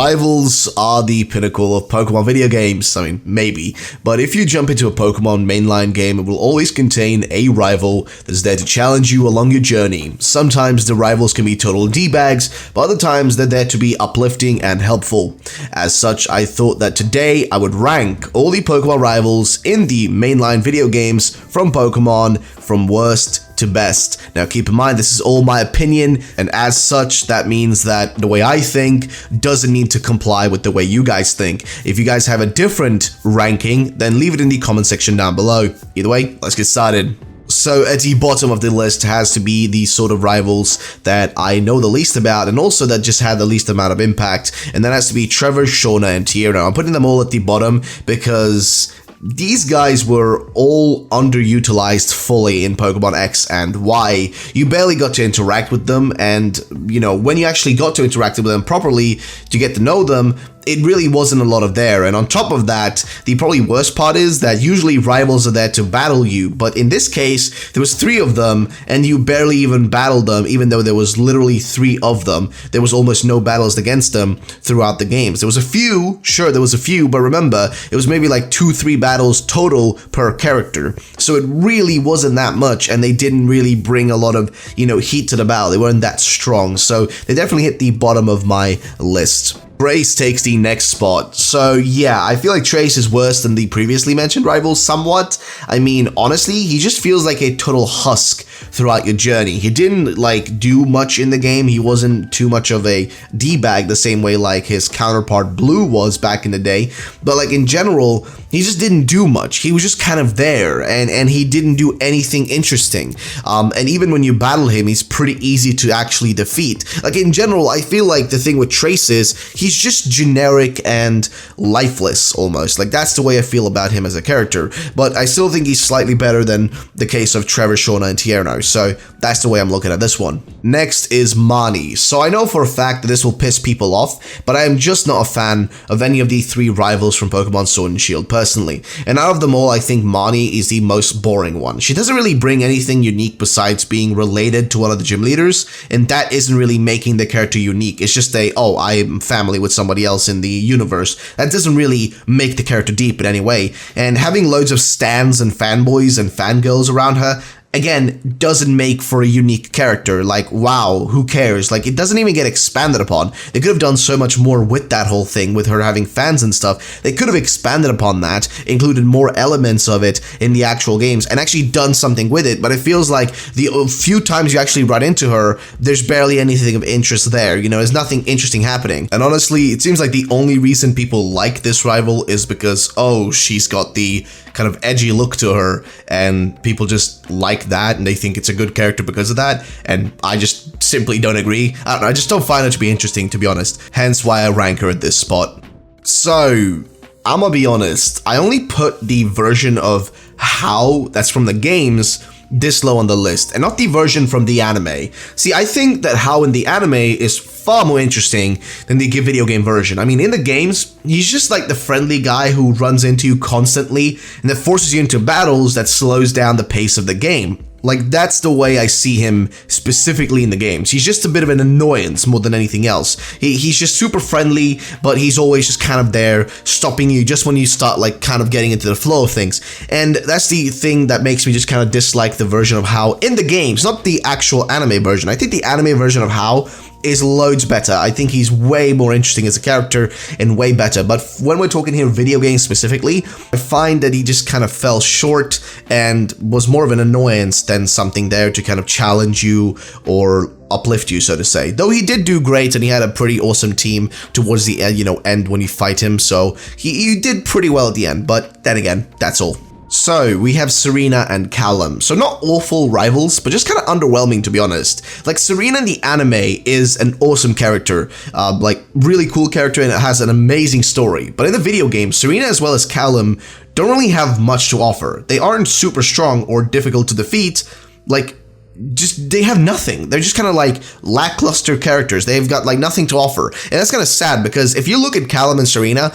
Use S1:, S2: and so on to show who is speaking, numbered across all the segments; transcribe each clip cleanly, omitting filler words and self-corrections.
S1: Rivals are the pinnacle of Pokemon video games. I mean, maybe. But if you jump into a Pokemon mainline game, it will always contain a rival that's there to challenge you along your journey. Sometimes the rivals can be total D-bags, but other times they're there to be uplifting and helpful. As such, I thought that today I would rank all the Pokemon rivals in the mainline video games from Pokemon from worst to best. Now keep in mind, this is all my opinion, and as such, that means that the way I think doesn't need to comply with the way you guys think. If you guys have a different ranking, then leave it in the comment section down below. Either way, let's get started. So at the bottom of the list has to be the sort of rivals that I know the least about and also that just had the least amount of impact, and that has to be Trevor, Shauna, and Tierno. I'm putting them all at the bottom because these guys were all underutilized fully in Pokemon X and Y. You barely got to interact with them, and you know, when you actually got to interact with them properly to get to know them, it really wasn't a lot of there. And on top of that, the probably worst part is that usually rivals are there to battle you, but in this case there was 3 of them and you barely even battled them. Even though there was literally 3 of them, there was almost no battles against them throughout the games. There was a few, sure, there was a few, but remember, it was maybe like 2-3 battles total per character, so it really wasn't that much, and they didn't really bring a lot of, you know, heat to the battle. They weren't that strong, so they definitely hit the bottom of my list. Trace takes the next spot. So yeah, I feel like Trace is worse than the previously mentioned rivals somewhat. I mean, honestly, he just feels like a total husk throughout your journey. He didn't like do much in the game. He wasn't too much of a D-bag the same way like his counterpart Blue was back in the day. But like in general, he just didn't do much. He was just kind of there, and he didn't do anything interesting. And even when you battle him, he's pretty easy to actually defeat. Like in general, I feel like the thing with Trace is he's just generic and lifeless almost. Like that's the way I feel about him as a character. But I still think he's slightly better than the case of Trevor, Shauna, and Tierno. So that's the way I'm looking at this one. Next is Mani. So I know for a fact that this will piss people off, but I am just not a fan of any of the 3 rivals from Pokemon Sword and Shield personally. And out of them all, I think Mani is the most boring one. She doesn't really bring anything unique besides being related to one of the gym leaders, and that isn't really making the character unique. It's just oh, I am family with somebody else in the universe. That doesn't really make the character deep in any way. And having loads of stans and fanboys and fangirls around her, again, doesn't make for a unique character. Like, wow, who cares? Like, it doesn't even get expanded upon. They could have done so much more with that whole thing, with her having fans and stuff. They could have expanded upon that, included more elements of it in the actual games, and actually done something with it. But it feels like the few times you actually run into her, there's barely anything of interest there. You know, there's nothing interesting happening. And honestly, it seems like the only reason people like this rival is because, oh, she's got the kind of edgy look to her, and people just like that, and they think it's a good character because of that, and I just simply don't agree. I don't know, I just don't find her to be interesting, to be honest, hence why I rank her at this spot. So, I'm gonna be honest, I only put the version of How that's from the games this low on the list, and not the version from the anime. See, I think that How in the anime is far more interesting than the video game version. I mean, in the games, he's just like the friendly guy who runs into you constantly and that forces you into battles that slows down the pace of the game. Like, that's the way I see him specifically in the games. He's just a bit of an annoyance more than anything else. He's just super friendly, but he's always just kind of there, stopping you just when you start, like, kind of getting into the flow of things. And that's the thing that makes me just kind of dislike the version of How in the games, not the actual anime version. I think the anime version of How is loads better. I think he's way more interesting as a character and way better. But when we're talking here video games specifically, I find that he just kind of fell short and was more of an annoyance than something there to kind of challenge you or uplift you, so to say. Though he did do great, and he had a pretty awesome team towards the end, end when you fight him, so he did pretty well at the end, but then again, that's all. So, we have Serena and Callum. So not awful rivals, but just kind of underwhelming, to be honest. Like, Serena in the anime is an awesome character, like, really cool character, and it has an amazing story. But in the video game, Serena as well as Callum don't really have much to offer. They aren't super strong or difficult to defeat. Like, they have nothing. They're just kind of like lackluster characters. They've got like nothing to offer. And that's kind of sad, because if you look at Callum and Serena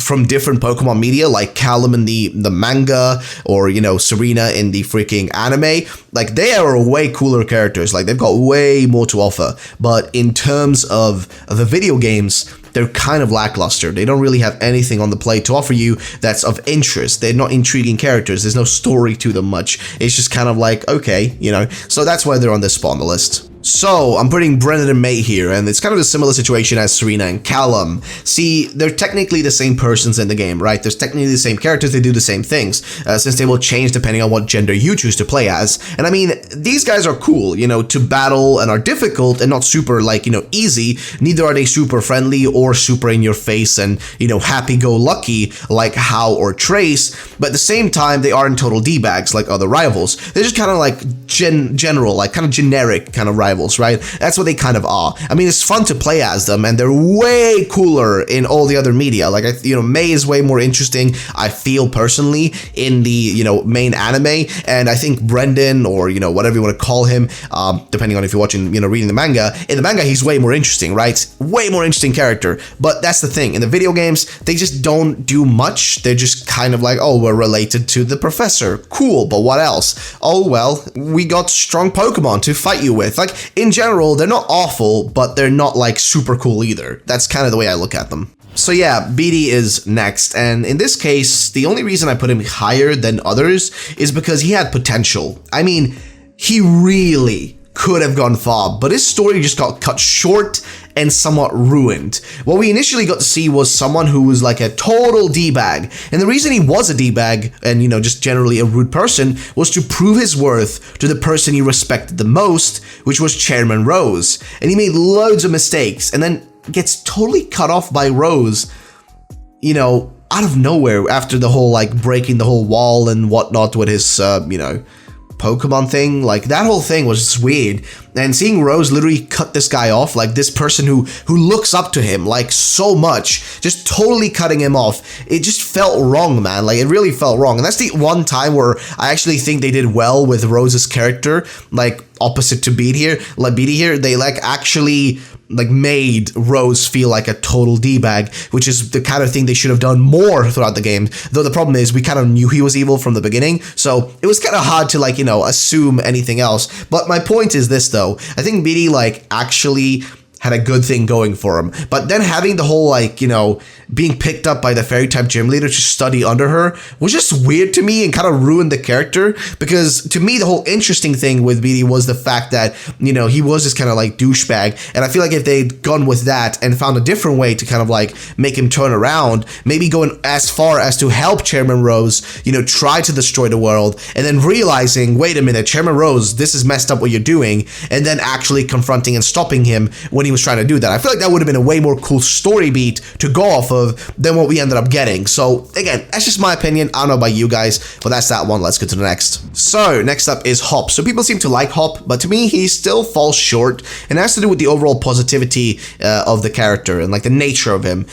S1: from different Pokemon media, like Callum in the manga, or, Serena in the freaking anime, like, they are way cooler characters. Like, they've got way more to offer. But in terms of the video games, they're kind of lackluster. They don't really have anything on the plate to offer you that's of interest. They're not intriguing characters. There's no story to them much. It's just kind of like, okay, you know, so that's why they're on this spot on the list. So, I'm putting Brendan and May here, and it's kind of a similar situation as Serena and Callum. See, they're technically the same persons in the game, right? There's technically the same characters, they do the same things, since they will change depending on what gender you choose to play as. And I mean, these guys are cool, you know, to battle and are difficult and not super, like, you know, easy. Neither are they super friendly or super in your face and, you know, happy-go-lucky like Hal or Trace, but at the same time, they aren't total D-bags like other rivals. They're just kind of like general, like kind of generic kind of rivals. Right? That's what they kind of are. I mean, it's fun to play as them, and they're way cooler in all the other media. Like, you know, May is way more interesting, I feel personally, in the, you know, main anime, and I think Brendan, or, you know, whatever you want to call him, depending on if you're watching, you know, reading the manga, in the manga, he's way more interesting, right? Way more interesting character. But that's the thing. In the video games, they just don't do much. They're just kind of like, oh, we're related to the professor. Cool, but what else? Oh, well, we got strong Pokemon to fight you with. Like, in general, they're not awful, but they're not like super cool either. That's kind of the way I look at them. So yeah, BD is next, and in this case, the only reason I put him higher than others is because he had potential. I mean, he really could have gone far, but his story just got cut short and somewhat ruined. What we initially got to see was someone who was like a total D-bag, and the reason he was a D-bag and, you know, just generally a rude person was to prove his worth to the person he respected the most, which was Chairman Rose. And he made loads of mistakes and then gets totally cut off by Rose, you know, out of nowhere after the whole like breaking the whole wall and whatnot with his, you know, Pokemon thing. Like, that whole thing was just weird. And seeing Rose literally cut this guy off, like this person who looks up to him like so much, just totally cutting him off, it just felt wrong, man. Like, it really felt wrong. And that's the one time where I actually think they did well with Rose's character, like opposite to BD here. They like actually like made Rose feel like a total D-bag, which is the kind of thing they should have done more throughout the game. Though the problem is we kind of knew he was evil from the beginning, so it was kind of hard to, like, you know, assume anything else. But my point is this though, I think BD like actually had a good thing going for him. But then having the whole, like, you know, being picked up by the fairy type gym leader to study under her was just weird to me and kind of ruined the character, because to me the whole interesting thing with BD was the fact that, you know, he was this kind of like douchebag, and I feel like if they'd gone with that and found a different way to kind of like make him turn around, maybe going as far as to help Chairman Rose, you know, try to destroy the world, and then realizing, wait a minute, Chairman Rose, this is messed up what you're doing, and then actually confronting and stopping him when he was trying to do that. I feel like that would have been a way more cool story beat to go off of than what we ended up getting. So again, that's just my opinion. I don't know about you guys, but that's that one. Let's get to the next. So next up is Hop. So people seem to like Hop, but to me, he still falls short, and it has to do with the overall positivity of the character and like the nature of him,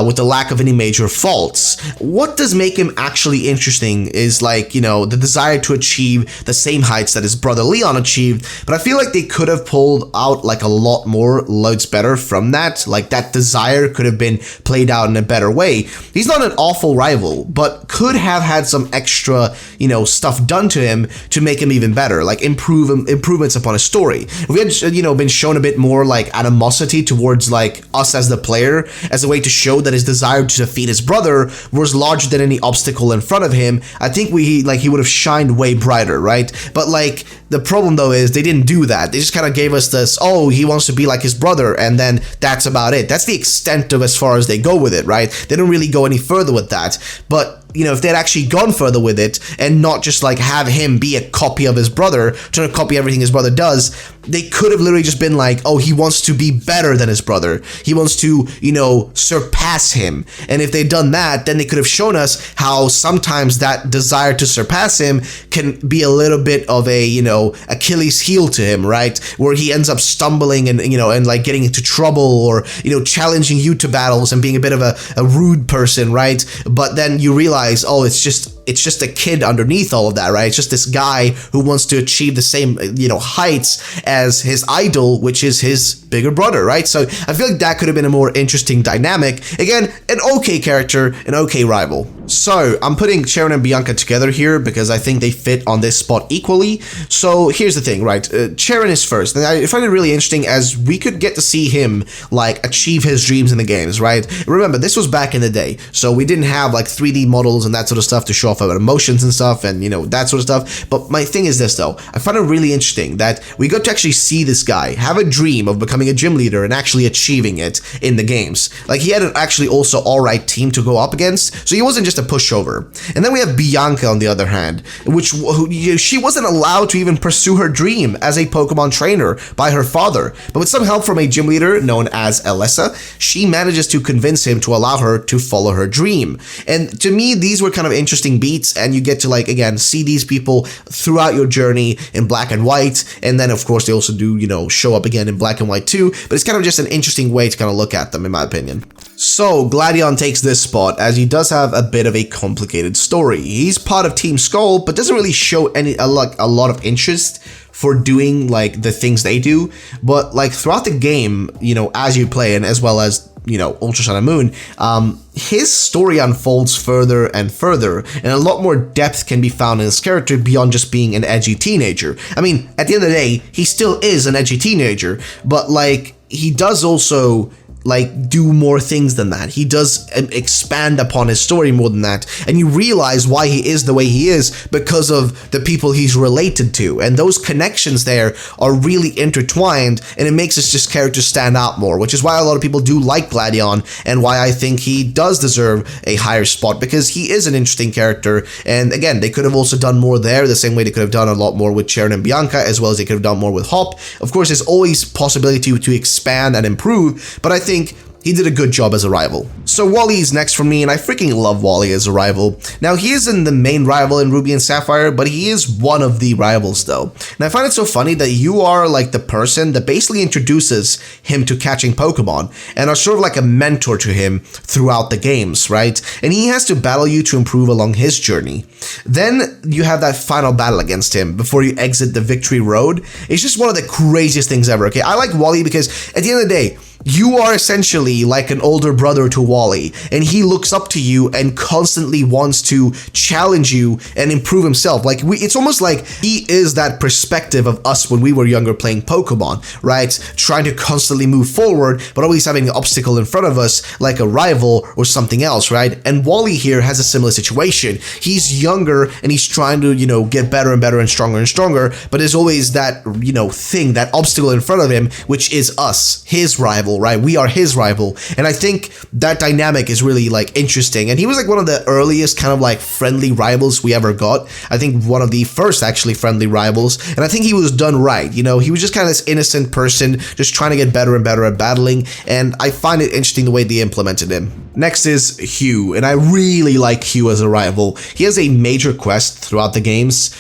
S1: with the lack of any major faults. What does make him actually interesting is, like, you know, the desire to achieve the same heights that his brother Leon achieved, but I feel like they could have pulled out like a lot more loads better from that. Like, that desire could have been played out in a better way. He's not an awful rival, but could have had some extra, you know, stuff done to him to make him even better, like improvements upon his story. We had, you know, been shown a bit more like animosity towards like us as the player, as a way to show that his desire to defeat his brother was larger than any obstacle in front of him. I think he would have shined way brighter, right? But like, the problem though is they didn't do that. They just kind of gave us this, oh, he wants to be like his brother, and then that's about it. That's the extent of as far as they go with it, right? They don't really go any further with that. But, you know, if they'd actually gone further with it and not just like have him be a copy of his brother, trying to copy everything his brother does, they could have literally just been like, oh, he wants to be better than his brother. He wants to, you know, surpass him. And if they'd done that, then they could have shown us how sometimes that desire to surpass him can be a little bit of a, you know, Achilles heel to him, right? Where he ends up stumbling and, you know, and like getting into trouble, or, you know, challenging you to battles and being a bit of a rude person, right? But then you realize, oh, it's just a kid underneath all of that, right? It's just this guy who wants to achieve the same, you know, heights as his idol, which is his bigger brother, right? So I feel like that could have been a more interesting dynamic. Again, an okay character, an okay rival. So, I'm putting Sharon and Bianca together here because I think they fit on this spot equally. So, here's the thing, right? Sharon is first, and I find it really interesting as we could get to see him, like, achieve his dreams in the games, right? Remember, this was back in the day, so we didn't have, like, 3D models and that sort of stuff to show off about emotions and stuff and, you know, that sort of stuff. But my thing is this, though. I find it really interesting that we got to actually see this guy have a dream of becoming a gym leader and actually achieving it in the games. Like, he had an actually also alright team to go up against, so he wasn't just a pushover. And then we have Bianca on the other hand, she wasn't allowed to even pursue her dream as a Pokemon trainer by her father, but with some help from a gym leader known as Alessa, she manages to convince him to allow her to follow her dream. And to me, these were kind of interesting beats, and you get to, like, again, see these people throughout your journey in black and white, and then of course they also do, you know, show up again in black and white too, but it's kind of just an interesting way to kind of look at them in my opinion. So, Gladion takes this spot as he does have a bit of a complicated story. He's part of Team Skull, but doesn't really show a lot of interest for doing, like, the things they do. But, like, throughout the game, you know, as you play, and as well as, you know, Ultra Sun and Moon, his story unfolds further and further, and a lot more depth can be found in his character beyond just being an edgy teenager. I mean, at the end of the day, he still is an edgy teenager, but, like, he does also, like, do more things than that. He does expand upon his story more than that, and you realize why he is the way he is because of the people he's related to, and those connections there are really intertwined, and it makes his character stand out more, which is why a lot of people do like Gladion, and why I think he does deserve a higher spot, because he is an interesting character. And again, they could have also done more there, the same way they could have done a lot more with Sharon and Bianca, as well as they could have done more with Hop. Of course, there's always possibility to expand and improve, but I think he did a good job as a rival. So Wally is next for me, and I freaking love Wally as a rival. Now, he isn't the main rival in Ruby and Sapphire, but he is one of the rivals though. And I find it so funny that you are like the person that basically introduces him to catching Pokemon, and are sort of like a mentor to him throughout the games, right? And he has to battle you to improve along his journey. Then you have that final battle against him before you exit the victory road. It's just one of the craziest things ever, okay? I like Wally because at the end of the day, you are essentially like an older brother to Wally, and he looks up to you and constantly wants to challenge you and improve himself. Like, it's almost like he is that perspective of us when we were younger playing Pokemon, right? Trying to constantly move forward, but always having an obstacle in front of us, like a rival or something else, right? And Wally here has a similar situation. He's younger, and he's trying to, you know, get better and better and stronger, but there's always that, you know, thing, that obstacle in front of him, which is us, his rival, right? We are his rival, and I think that dynamic is really, like, interesting. And he was like one of the earliest kind of like friendly rivals we ever got. I think one of the first actually friendly rivals, and I think he was done right. You know, he was just kind of this innocent person just trying to get better and better at battling, and I find it interesting the way they implemented him. Next is Hugh, and I really like Hugh as a rival. He has a major quest throughout the games,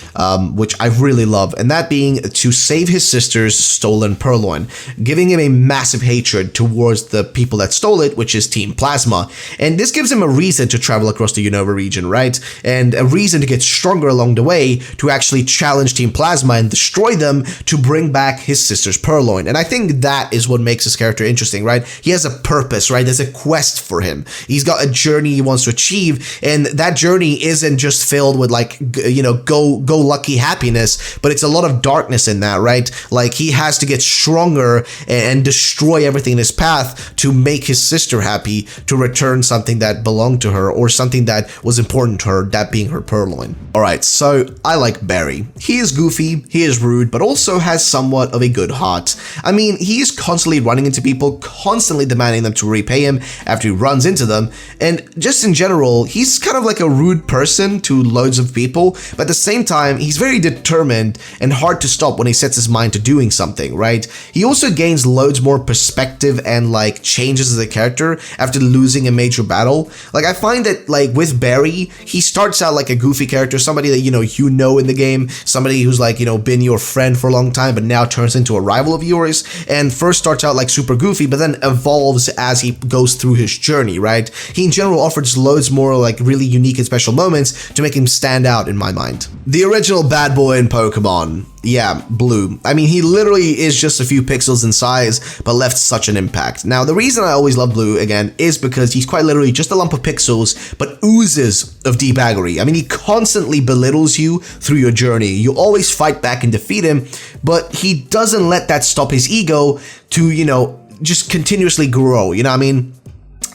S1: which I really love, and that being to save his sister's stolen Purloin, giving him a massive hatred towards the people that stole it, which is Team Plasma. And this gives him a reason to travel across the Unova region, right? And a reason to get stronger along the way to actually challenge Team Plasma and destroy them to bring back his sister's Purloin. And I think that is what makes his character interesting, right? He has a purpose, right? There's a quest for him. He's got a journey he wants to achieve, and that journey isn't just filled with, like, you know, go lucky happiness, but it's a lot of darkness in that, right? Like, he has to get stronger and destroy everything in his path to make his sister happy, to return something that belonged to her, or something that was important to her, that being her Purloin. Alright, so I like Barry. He is goofy, he is rude, but also has somewhat of a good heart. I mean, he is constantly running into people, constantly demanding them to repay him after he runs into them, and just in general, he's kind of like a rude person to loads of people, but at the same time, he's very determined and hard to stop when he sets his mind to doing something, right? He also gains loads more perspective and, like, changes as a character after losing a major battle. Like, I find that, like, with Barry, he starts out like a goofy character, somebody that, you know in the game, somebody who's, like, you know, been your friend for a long time, but now turns into a rival of yours, and first starts out like super goofy, but then evolves as he goes through his journey, right? He in general offers loads more, like, really unique and special moments to make him stand out in my mind. The original bad boy in Pokemon. Yeah, Blue. I mean, he literally is just a few pixels in size, but left such an impact. Now, the reason I always love Blue, again, is because he's quite literally just a lump of pixels, but oozes of deep agony. I mean, he constantly belittles you through your journey. You always fight back and defeat him, but he doesn't let that stop his ego to, you know, just continuously grow, you know what I mean?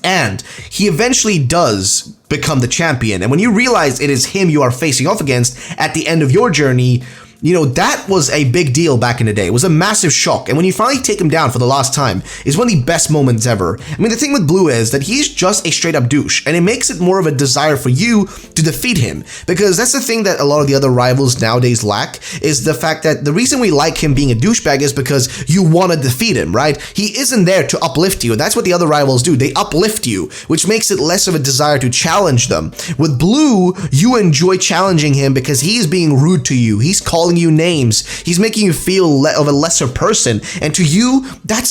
S1: And he eventually does become the champion. And when you realize it is him you are facing off against at the end of your journey, you know, that was a big deal back in the day. It was a massive shock. And when you finally take him down for the last time, it's one of the best moments ever. I mean, the thing with Blue is that he's just a straight up douche, and it makes it more of a desire for you to defeat him. Because that's the thing that a lot of the other rivals nowadays lack, is the fact that the reason we like him being a douchebag is because you want to defeat him, right? He isn't there to uplift you. That's what the other rivals do. They uplift you, which makes it less of a desire to challenge them. With Blue, you enjoy challenging him because he's being rude to you. He's calling you names. He's making you feel of a lesser person. And to you,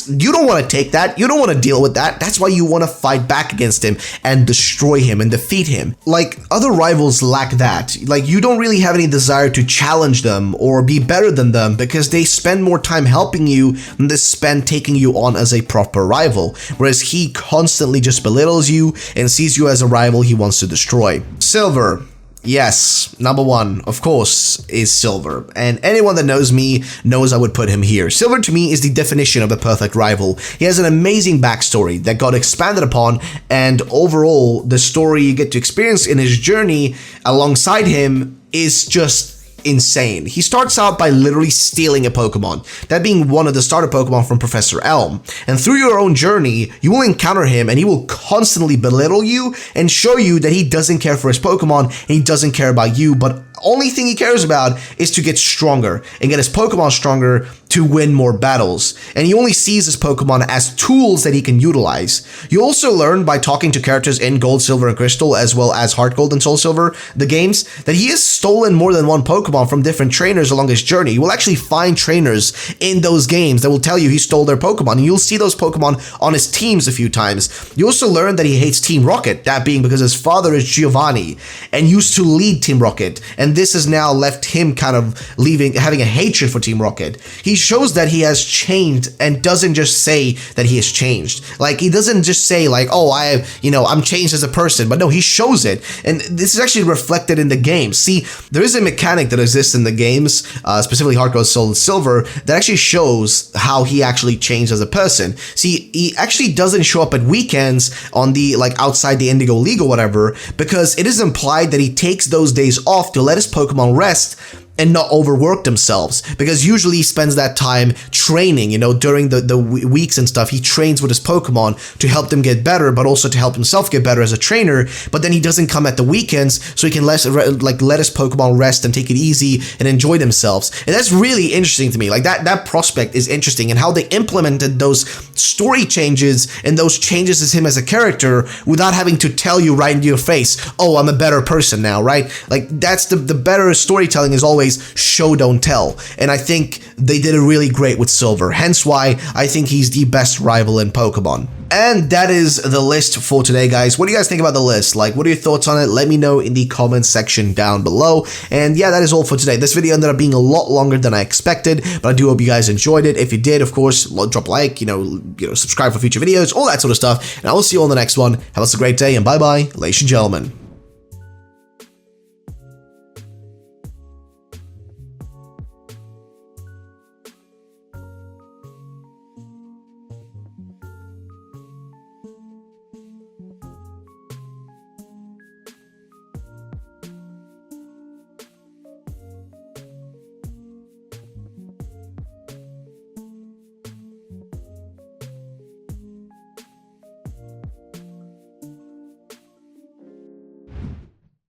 S1: you don't want to take that. You don't want to deal with that. That's why you want to fight back against him and destroy him and defeat him. Like, other rivals lack that. Like, you don't really have any desire to challenge them or be better than them because they spend more time helping you than they spend taking you on as a proper rival. Whereas he constantly just belittles you and sees you as a rival he wants to destroy. Silver. Yes, number one, of course, is Silver. And anyone that knows me knows I would put him here. Silver to me is the definition of the perfect rival. He has an amazing backstory that got expanded upon, and overall, the story you get to experience in his journey alongside him is just insane. He starts out by literally stealing a Pokemon, that being one of the starter Pokemon from Professor Elm. And through your own journey, you will encounter him and he will constantly belittle you and show you that he doesn't care for his Pokemon and he doesn't care about you, but only thing he cares about is to get stronger and get his Pokemon stronger to win more battles. And he only sees his Pokemon as tools that he can utilize. You also learn by talking to characters in Gold, Silver, and Crystal, as well as Heart Gold and Soul Silver, the games, that he has stolen more than one Pokemon from different trainers along his journey. You will actually find trainers in those games that will tell you he stole their Pokemon, and you'll see those Pokemon on his teams a few times. You also learn that he hates Team Rocket, that being because his father is Giovanni and used to lead Team Rocket, and this has now left him kind of having a hatred for Team Rocket. He shows that he has changed and doesn't just say that he has changed. Like, he doesn't just say like, oh, I'm changed as a person, but no, he shows it. And this is actually reflected in the game. See, there is a mechanic that exists in the games, specifically Heart Gold, Soul, and Silver, that actually shows how he actually changed as a person. See, he actually doesn't show up at weekends on the, like, outside the Indigo League or whatever, because it is implied that he takes those days off to let his Pokemon rest and not overwork themselves, because usually he spends that time training, you know, during the weeks and stuff. He trains with his Pokemon to help them get better, but also to help himself get better as a trainer. But then he doesn't come at the weekends, so he can let his Pokemon rest and take it easy and enjoy themselves. And that's really interesting to me. Like, that prospect is interesting, and how they implemented those story changes and those changes as him as a character without having to tell you right into your face, oh, I'm a better person now, right? Like, that's the better storytelling is always show, don't tell. And I think they did it really great with Silver, hence why I think he's the best rival in Pokemon. And that is the list for today, guys. What do you guys think about the list? Like, what are your thoughts on it? Let me know in the comments section down below. And yeah, that is all for today. This video ended up being a lot longer than I expected, but I do hope you guys enjoyed it. If you did, of course, drop a like, subscribe for future videos, all that sort of stuff. And I will see you on the next one. Have a great day, and bye-bye, ladies and gentlemen.